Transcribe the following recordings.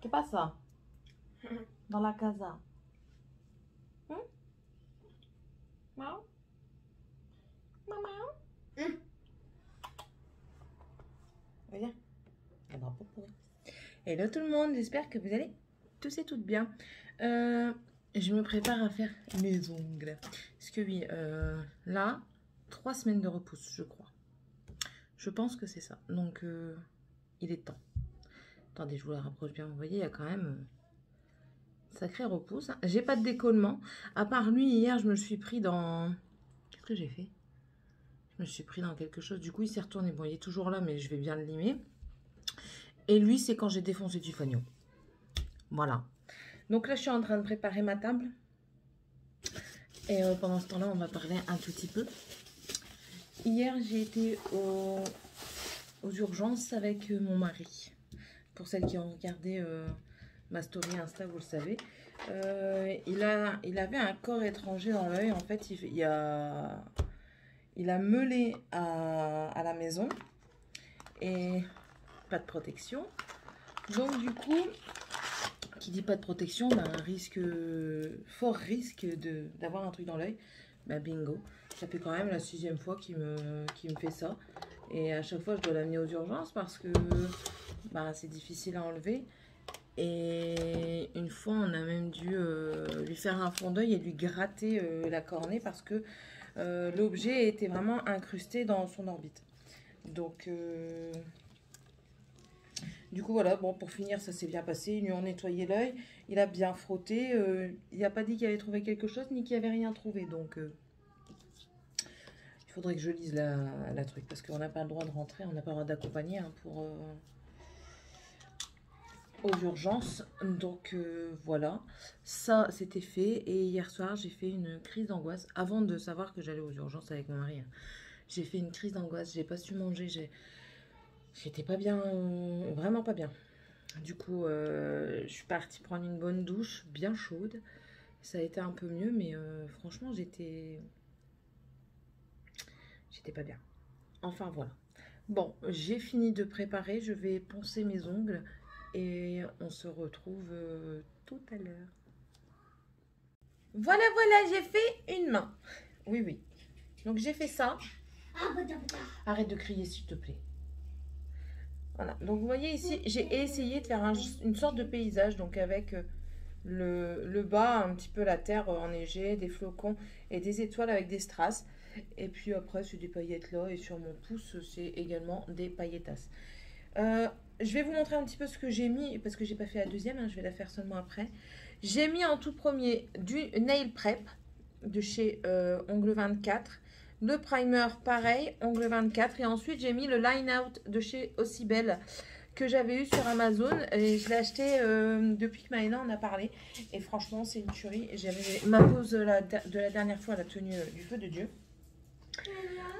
¿Qué pasa? Dans la casa. Maman? Maman? Viens. Un drapeau pourri. Hello tout le monde, j'espère que vous allez tous et toutes bien. Je me prépare à faire mes ongles. Parce que oui, là, 3 semaines de repousse, je crois. Je pense que c'est ça. Donc, il est temps. Attendez, je vous la rapproche bien. Vous voyez, il y a quand même sacré repousse. J'ai pas de décollement. À part lui, hier, je me suis pris dans... Qu'est-ce que j'ai fait? Je me suis pris dans quelque chose. Du coup, il s'est retourné. Bon, il est toujours là, mais je vais bien le limer. Et lui, c'est quand j'ai défoncé du fagnon. Voilà. Donc là, je suis en train de préparer ma table. Et pendant ce temps-là, on va parler un tout petit peu. Hier, j'ai été aux urgences avec mon mari. Pour celles qui ont regardé ma story Insta, vous le savez. Il avait un corps étranger dans l'œil. En fait, il a meulé à la maison. Et pas de protection. Donc du coup, qui dit pas de protection, bah, fort risque d'avoir un truc dans l'œil. Bah, bingo. Ça fait quand même la 6e fois qu'il me fait ça. Et à chaque fois, je dois l'amener aux urgences parce que bah, c'est difficile à enlever. Et une fois, on a même dû lui faire un fond d'œil et lui gratter la cornée parce que l'objet était vraiment incrusté dans son orbite. Donc... Du coup, voilà, bon, pour finir, ça s'est bien passé. Ils lui ont nettoyé l'œil. Il a bien frotté. Il n'a pas dit qu'il avait trouvé quelque chose, ni qu'il n'y avait rien trouvé. Donc, il faudrait que je lise la truc. Parce qu'on n'a pas le droit de rentrer. On n'a pas le droit d'accompagner pour aux urgences. Donc, voilà. Ça, c'était fait. Et hier soir, j'ai fait une crise d'angoisse. Avant de savoir que j'allais aux urgences avec mon mari. J'ai fait une crise d'angoisse. J'ai pas su manger. J'étais pas bien, vraiment pas bien. Du coup, je suis partie prendre une bonne douche, bien chaude. Ça a été un peu mieux, mais franchement, j'étais pas bien. Enfin, voilà. Bon, j'ai fini de préparer. Je vais poncer mes ongles et on se retrouve tout à l'heure. Voilà, j'ai fait une main. Oui, oui. Donc, j'ai fait ça. Arrête de crier, s'il te plaît. Voilà, donc vous voyez ici, j'ai essayé de faire une sorte de paysage, donc avec le bas, un petit peu la terre enneigée, des flocons et des étoiles avec des strass. Et puis après, c'est des paillettes là, et sur mon pouce, c'est également des pailletasses. Je vais vous montrer un petit peu ce que j'ai mis, parce que j'ai pas fait la deuxième, hein, je vais la faire seulement après. J'ai mis en tout premier du Nail Prep de chez Ongle 24. Le primer, pareil, Ongle 24. Et ensuite, j'ai mis le Line Out de chez Ossibel que j'avais eu sur Amazon. Et je l'ai acheté depuis que Maëna en a parlé. Et franchement, c'est une tuerie. J'avais ma pause de la dernière fois, la tenue du feu de Dieu.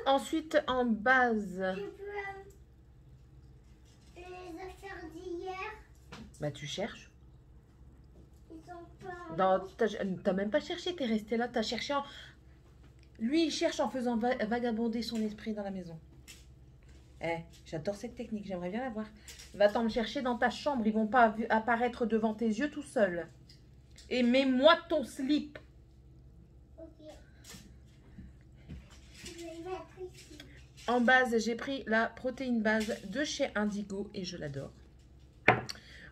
Ensuite, en base... Les affaires d'hier. Bah, tu cherches. Ils sont pas... T'as même pas cherché, t'es resté là, t'as cherché en... Lui, il cherche en faisant vagabonder son esprit dans la maison. Eh, j'adore cette technique, j'aimerais bien la voir. Va-t'en me chercher dans ta chambre, ils vont pas apparaître devant tes yeux tout seul. Et mets-moi ton slip. Ok. Je vais mettre ici. En base, j'ai pris la protéine base de chez Indigo et je l'adore.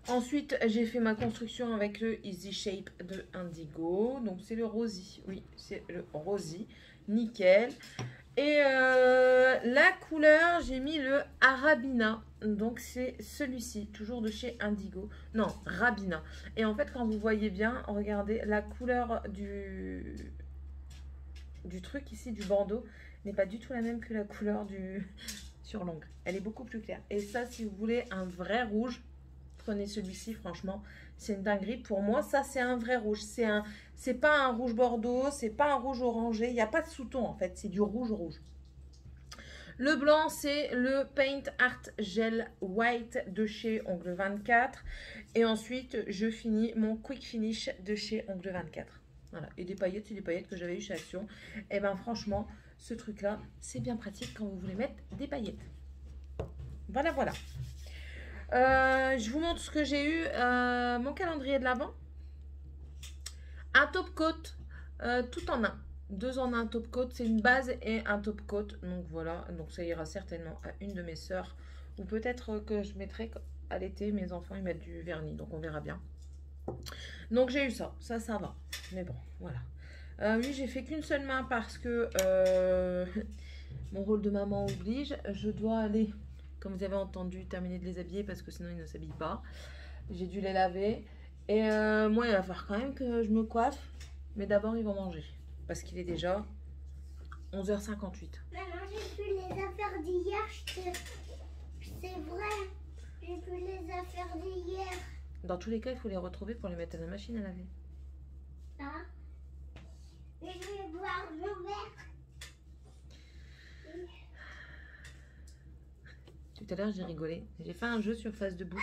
Ensuite, j'ai fait ma construction avec le Easy Shape de Indigo. Donc, c'est le Rosy. Oui, c'est le Rosy. Nickel. Et la couleur, j'ai mis le Arabina. Donc, c'est celui-ci, toujours de chez Indigo. Non, Rabina. Et en fait, quand vous voyez bien, regardez, la couleur du truc ici, du bandeau, n'est pas du tout la même que la couleur sur l'ongle. Elle est beaucoup plus claire. Et ça, si vous voulez un vrai rouge, prenez celui-ci, franchement, c'est une dinguerie. Pour moi, ça, c'est un vrai rouge. C'est pas un rouge bordeaux, c'est pas un rouge orangé. Il n'y a pas de sous-ton, en fait. C'est du rouge. Le blanc, c'est le Paint Art Gel White de chez Ongle 24. Et ensuite, je finis mon Quick Finish de chez Ongle 24. Voilà. Et des paillettes, c'est des paillettes que j'avais eu chez Action. Et ben franchement, ce truc-là, c'est bien pratique quand vous voulez mettre des paillettes. Voilà. Je vous montre ce que j'ai eu. Mon calendrier de l'Avent. Un top coat, tout en un. 2 en un top coat, c'est une base et un top coat. Donc voilà, donc ça ira certainement à une de mes sœurs. Ou peut-être que je mettrai à l'été, mes enfants ils mettent du vernis. Donc on verra bien. Donc j'ai eu ça, ça va. Mais bon, voilà. Oui, j'ai fait qu'une seule main parce que mon rôle de maman oblige. Je dois aller, comme vous avez entendu, terminer de les habiller parce que sinon ils ne s'habillent pas. J'ai dû les laver. Et moi, il va falloir quand même que je me coiffe. Mais d'abord, ils vont manger. Parce qu'il est déjà 11h58. Maman, j'ai plus les affaires d'hier. C'est vrai. J'ai plus les affaires d'hier. Dans tous les cas, il faut les retrouver pour les mettre à la machine à laver. Hein? Et je vais boire mon verre. Tout à l'heure, j'ai rigolé. J'ai fait un jeu sur face de boucle.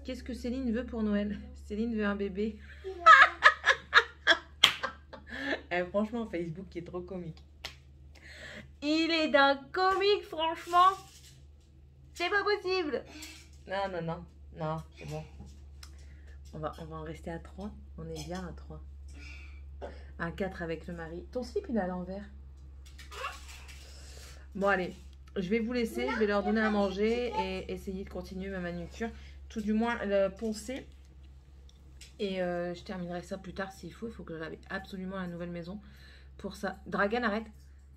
Qu'est-ce que Céline veut pour Noël? Céline veut un bébé. Franchement, Facebook qui est trop comique. Il est d'un comique, franchement. C'est pas possible. Non, c'est bon. On va en rester à 3. On est bien à 3. À 4 avec le mari. Ton slip, il est à l'envers. Bon, allez. Je vais vous laisser. Je vais leur donner à manger et essayer de continuer ma manucure. Tout du moins, le poncer. Et je terminerai ça plus tard s'il faut. Il faut que je lave absolument la nouvelle maison. Pour ça. Dragan, arrête.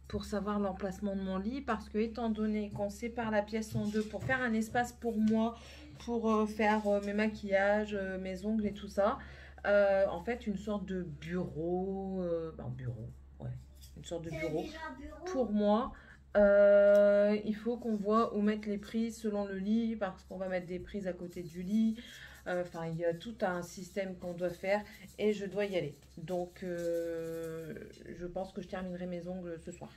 Pour savoir l'emplacement de mon lit. Parce que étant donné qu'on sépare la pièce en deux pour faire un espace pour moi, pour faire mes maquillages, mes ongles et tout ça. En fait, une sorte de bureau. Une sorte de bureau. Pour moi. Il faut qu'on voit où mettre les prises selon le lit. Parce qu'on va mettre des prises à côté du lit. Enfin, il y a tout un système qu'on doit faire et je dois y aller. Donc, je pense que je terminerai mes ongles ce soir.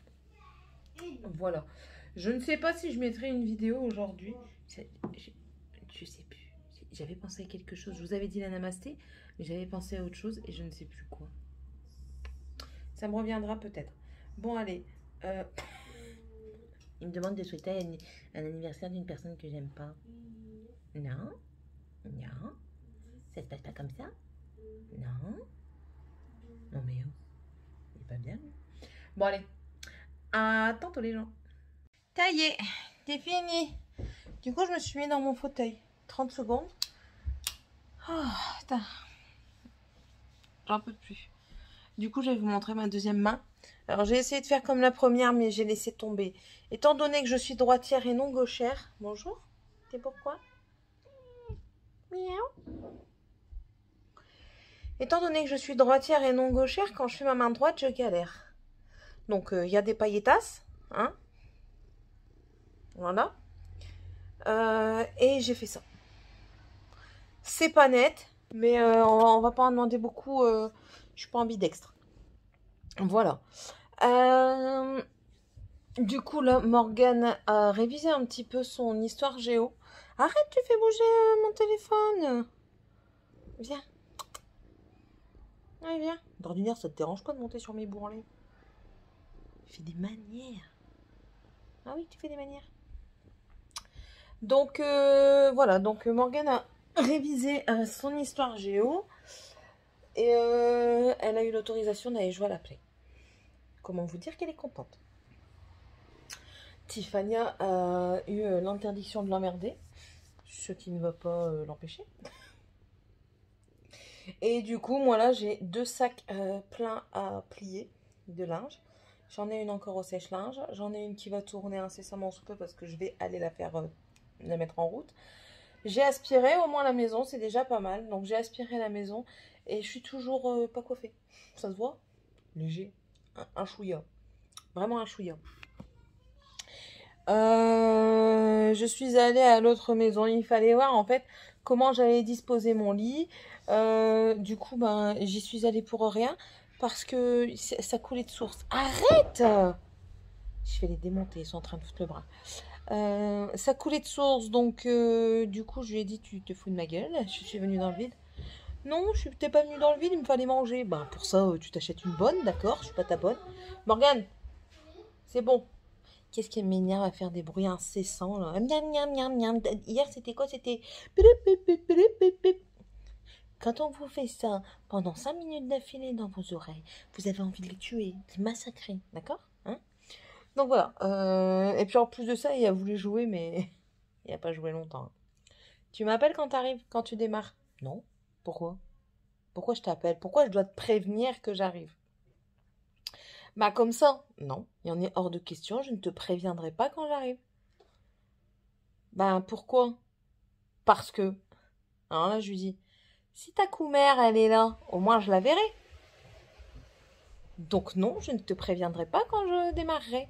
Voilà. Je ne sais pas si je mettrai une vidéo aujourd'hui. Je sais plus. J'avais pensé à quelque chose. Je vous avais dit la namasté, mais j'avais pensé à autre chose et je ne sais plus quoi. Ça me reviendra peut-être. Bon, allez. Il me demande de souhaiter un anniversaire d'une personne que j'aime pas. Non. Non. Ça se passe pas comme ça? Non. Non mais oh. Il est pas bien. Bon allez. À tantôt les gens. Ça y est. C'est fini. Du coup je me suis mis dans mon fauteuil. 30 secondes. Oh putain. J'en peux plus. Du coup je vais vous montrer ma deuxième main. Alors j'ai essayé de faire comme la première mais j'ai laissé tomber. Étant donné que je suis droitière et non gauchère. Bonjour. C'est pourquoi? Miaou. Étant donné que je suis droitière et non gauchère, quand je fais ma main droite, je galère. Donc, il y a des pailletasses. Hein, voilà. Et j'ai fait ça. C'est pas net, mais on va pas en demander beaucoup. Je suis pas ambidextre. Voilà. Du coup, là, Morgane a révisé un petit peu son histoire géo. Arrête, tu fais bouger mon téléphone. Viens. Allez, viens. D'ordinaire, ça te dérange pas de monter sur mes bourrelets? Tu fais des manières. Ah oui, tu fais des manières. Donc, voilà. Donc, Morgane a révisé son histoire géo. Et elle a eu l'autorisation d'aller jouer à la play. Comment vous dire qu'elle est contente? Tiffania a eu l'interdiction de l'emmerder. Ce qui ne va pas l'empêcher. Et du coup, moi là, j'ai 2 sacs pleins à plier de linge. J'en ai une encore au sèche-linge. J'en ai une qui va tourner incessamment sous peu parce que je vais aller la mettre en route. J'ai aspiré au moins la maison, c'est déjà pas mal. Donc j'ai aspiré la maison et je suis toujours pas coiffée. Ça se voit? Léger. Un chouïa. Vraiment un chouïa. Je suis allée à l'autre maison. Il fallait voir en fait comment j'allais disposer mon lit. Du coup, ben, j'y suis allée pour rien parce que ça coulait de source. Arrête! Je vais les démonter, ils sont en train de foutre le bras. Ça coulait de source, donc du coup, je lui ai dit, tu te fous de ma gueule, je suis venue dans le vide. Non, je n'étais pas venue dans le vide, il me fallait manger. Ben, pour ça, tu t'achètes une bonne, d'accord, je suis pas ta bonne. Morgane, c'est bon. Qu'est-ce qui m'énerve à faire des bruits incessants là. Miam, miam, miam, miam. Hier, c'était quoi? C'était... Quand on vous fait ça pendant 5 minutes d'affilée dans vos oreilles, vous avez envie de les tuer, de les massacrer, d'accord, hein? Donc voilà. Et puis en plus de ça, il a voulu jouer, mais il n'a pas joué longtemps. Tu m'appelles quand tu arrives, quand tu démarres? Non. Pourquoi? Pourquoi je t'appelle? Pourquoi je dois te prévenir que j'arrive? Bah comme ça. Non, il y en est hors de question, je ne te préviendrai pas quand j'arrive. Ben pourquoi? Parce que. Alors là, je lui dis, si ta coumère, elle est là, au moins je la verrai. Donc non, je ne te préviendrai pas quand je démarrerai.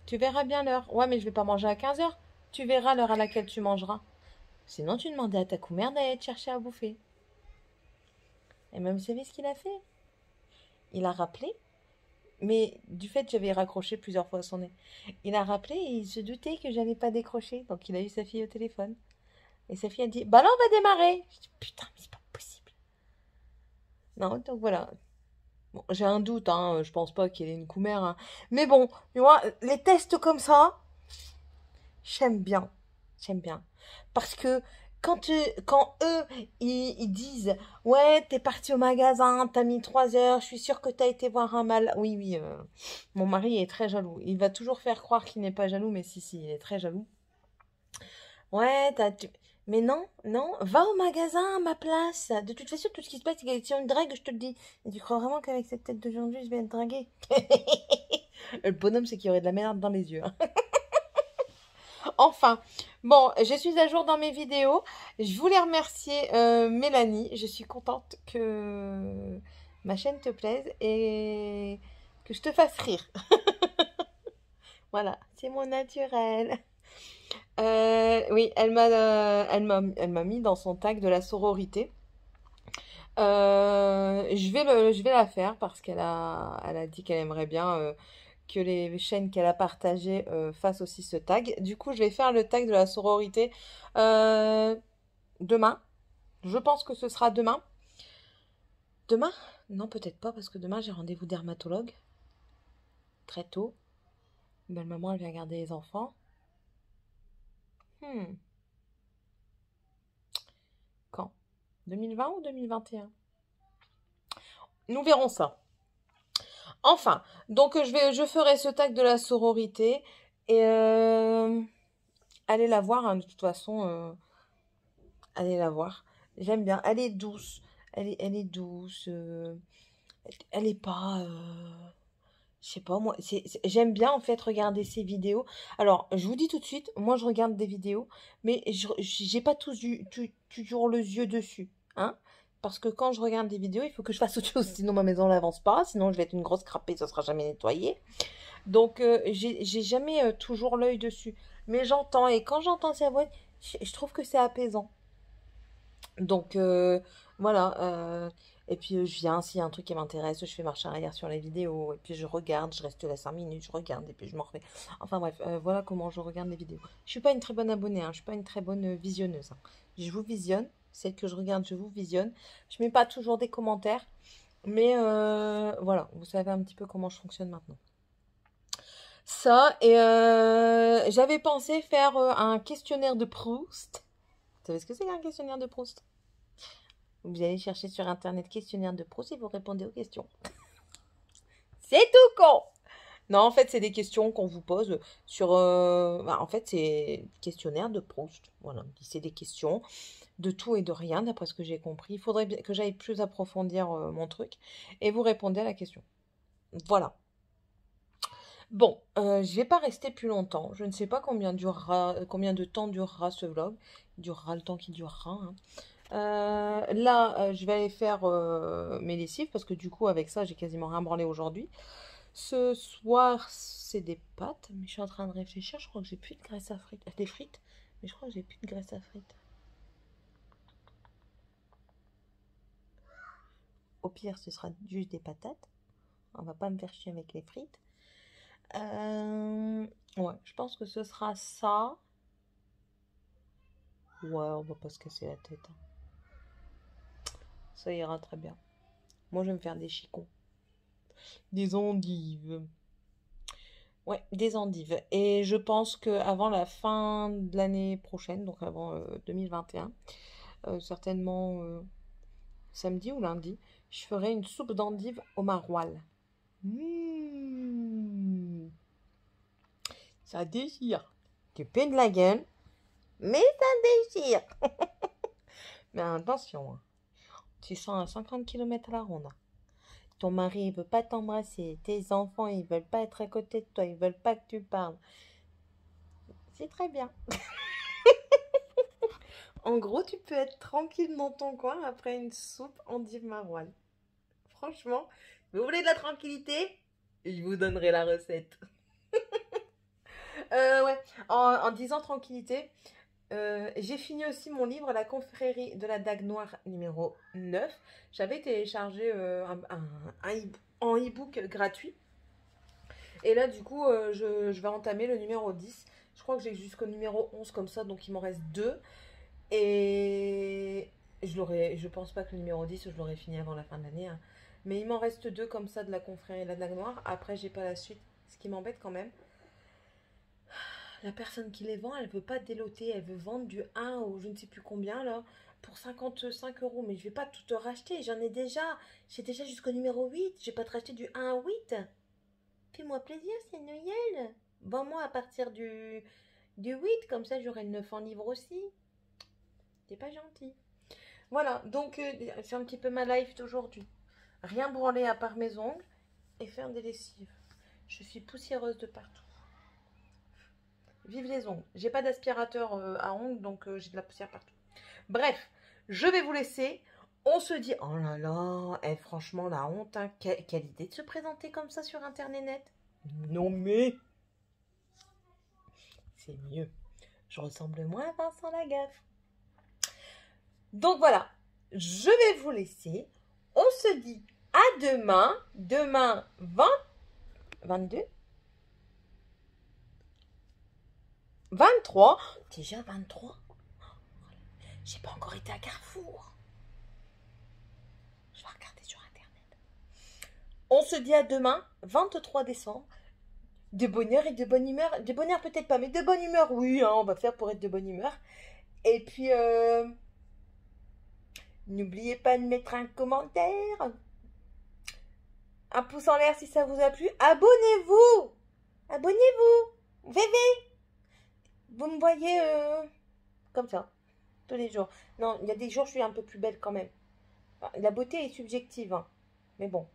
Tu verras bien l'heure. Ouais, mais je vais pas manger à 15h. Tu verras l'heure à laquelle tu mangeras. Sinon, tu demandais à ta coumère d'aller te chercher à bouffer. Et même, vous savez ce qu'il a fait? Il a rappelé, mais du fait que j'avais raccroché plusieurs fois à son nez, il a rappelé et il se doutait que j'allais pas décrocher. Donc, il a eu sa fille au téléphone. Et sa fille a dit, bah là, on va démarrer. Je dis, putain, mais c'est pas possible. Non, donc voilà. Bon, j'ai un doute, hein. Je pense pas qu'il ait une coumère, hein. Mais bon, tu vois, les tests comme ça, j'aime bien. J'aime bien. Parce que quand eux, ils disent, ouais, t'es parti au magasin, t'as mis 3 heures, je suis sûre que t'as été voir un mal. Oui, oui, mon mari est très jaloux. Il va toujours faire croire qu'il n'est pas jaloux, mais si, si, il est très jaloux. Ouais, mais non, non, va au magasin à ma place. De toute façon, tout ce qui se passe, c'est que si on me drague, je te le dis. Et tu crois vraiment qu'avec cette tête d'aujourd'hui, je vais être draguée? Le bonhomme, c'est qu'il y aurait de la merde dans les yeux, hein. Enfin, bon, je suis à jour dans mes vidéos. Je voulais remercier Mélanie. Je suis contente que ma chaîne te plaise et que je te fasse rire. Voilà, c'est mon naturel. Oui, elle m'a mis dans son tag de la sororité. Je vais la faire parce elle a dit qu'elle aimerait bien que les chaînes qu'elle a partagées fassent aussi ce tag. Du coup, je vais faire le tag de la sororité demain. Je pense que ce sera demain. Demain? Non, peut-être pas parce que demain j'ai rendez-vous dermatologue. Très tôt. Belle maman, elle vient garder les enfants. Quand? 2020 ou 2021? Nous verrons ça. Enfin, donc je ferai ce tag de la sororité et allez la voir, hein, de toute façon, allez la voir. J'aime bien. Elle est douce, elle est douce. Elle est pas, je sais pas moi. J'aime bien en fait regarder ses vidéos. Alors, je vous dis tout de suite, moi je regarde des vidéos, mais j'ai pas toujours le yeux dessus, hein. Parce que quand je regarde des vidéos, il faut que je fasse autre chose, sinon ma maison n'avance pas, sinon je vais être une grosse crapée, ça sera jamais nettoyé. Donc j'ai jamais toujours l'œil dessus. Mais j'entends, et quand j'entends sa voix, je trouve que c'est apaisant. Donc voilà. Et puis je viens, s'il y a un truc qui m'intéresse, je fais marche arrière sur les vidéos. Et puis je regarde, je reste là 5 minutes, je regarde, et puis je m'en refais. Enfin bref, voilà comment je regarde les vidéos. Je suis pas une très bonne abonnée, hein, je suis pas une très bonne visionneuse, hein. Je vous visionne, celle que je regarde, je vous visionne. Je mets pas toujours des commentaires. Mais voilà, vous savez un petit peu comment je fonctionne maintenant. Ça, et j'avais pensé faire un questionnaire de Proust. Vous savez ce que c'est qu'un questionnaire de Proust? Vous allez chercher sur internet questionnaire de Proust et vous répondez aux questions. C'est tout con! Non, en fait, c'est des questions qu'on vous pose sur... en fait, c'est questionnaire de Proust. Voilà, c'est des questions de tout et de rien, d'après ce que j'ai compris. Il faudrait que j'aille plus approfondir mon truc. Et vous répondez à la question. Voilà. Bon, je vais pas rester plus longtemps. Je ne sais pas combien de temps durera ce vlog. Il durera le temps qui durera, hein. Là, je vais aller faire mes lessives parce que du coup, avec ça, j'ai quasiment rien branlé aujourd'hui. Ce soir, c'est des pâtes, mais je suis en train de réfléchir. Je crois que j'ai plus de graisse à frites. Des frites, mais je crois que j'ai plus de graisse à frites. Au pire, ce sera juste des patates. On va pas me faire chier avec les frites. Ouais, je pense que ce sera ça. Ouais, on va pas se casser la tête, hein. Ça ira très bien. Moi, je vais me faire des chicons. Des endives. Ouais, des endives. Et je pense qu'avant la fin de l'année prochaine, donc avant 2021, certainement samedi ou lundi, je ferai une soupe d'endives au maroilles. Mmh, ça déchire. Tu peux de la gueule, mais ça déchire. Mais attention, hein, tu sens à 50 km à la ronde. Ton mari, il veut pas t'embrasser. Tes enfants, ils veulent pas être à côté de toi. Ils veulent pas que tu parles. C'est très bien. En gros, tu peux être tranquille dans ton coin après une soupe endive maroilles. Franchement, vous voulez de la tranquillité? Je vous donnerai la recette. Ouais, en disant tranquillité, j'ai fini aussi mon livre La confrérie de la Dague Noire numéro 9. J'avais téléchargé en e-book gratuit. Et là, du coup, je vais entamer le numéro 10. Je crois que j'ai jusqu'au numéro 11 comme ça, donc il m'en reste 2. Et je pense pas que le numéro 10, je l'aurai fini avant la fin de l'année, hein. Mais il m'en reste 2 comme ça de la confrérie et la Dague Noire. Après, j'ai pas la suite, ce qui m'embête quand même. La personne qui les vend, elle veut pas déloter. Elle veut vendre du 1 ou je ne sais plus combien là pour 55 euros. Mais je vais pas tout te racheter. J'en ai déjà. J'ai déjà jusqu'au numéro 8. Je vais pas te racheter du 1 à 8. Fais-moi plaisir, c'est Noël. Vends-moi à partir du 8. Comme ça, j'aurai le 9 en livre aussi. T'es pas gentil. Voilà, donc c'est un petit peu ma life d'aujourd'hui. Rien branler à part mes ongles et faire des lessives. Je suis poussiéreuse de partout. Vive les ongles. J'ai pas d'aspirateur à ongles, donc j'ai de la poussière partout. Bref, je vais vous laisser. On se dit, oh là là, franchement, la honte, hein. Quelle idée de se présenter comme ça sur Internet. Non mais, c'est mieux. Je ressemble moins à Vincent Lagaffe. Donc voilà, je vais vous laisser. On se dit à demain. Demain 22, 23. Déjà 23. J'ai pas encore été à Carrefour. Je vais regarder sur Internet. On se dit à demain, 23 décembre. De bonne heure et de bonne humeur. De bonne heure peut-être pas, mais de bonne humeur, oui, hein, on va faire pour être de bonne humeur. Et puis, n'oubliez pas de mettre un commentaire. Un pouce en l'air si ça vous a plu. Abonnez-vous. Abonnez-vous. VV. Vous me voyez comme ça, tous les jours. Non, il y a des jours, je suis un peu plus belle quand même. La beauté est subjective, hein. Mais bon,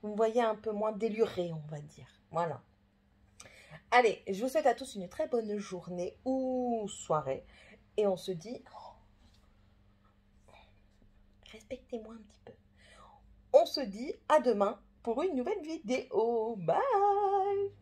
vous me voyez un peu moins délurée, on va dire. Voilà. Allez, je vous souhaite à tous une très bonne journée ou soirée. Et on se dit, respectez-moi un petit peu. On se dit à demain pour une nouvelle vidéo. Bye!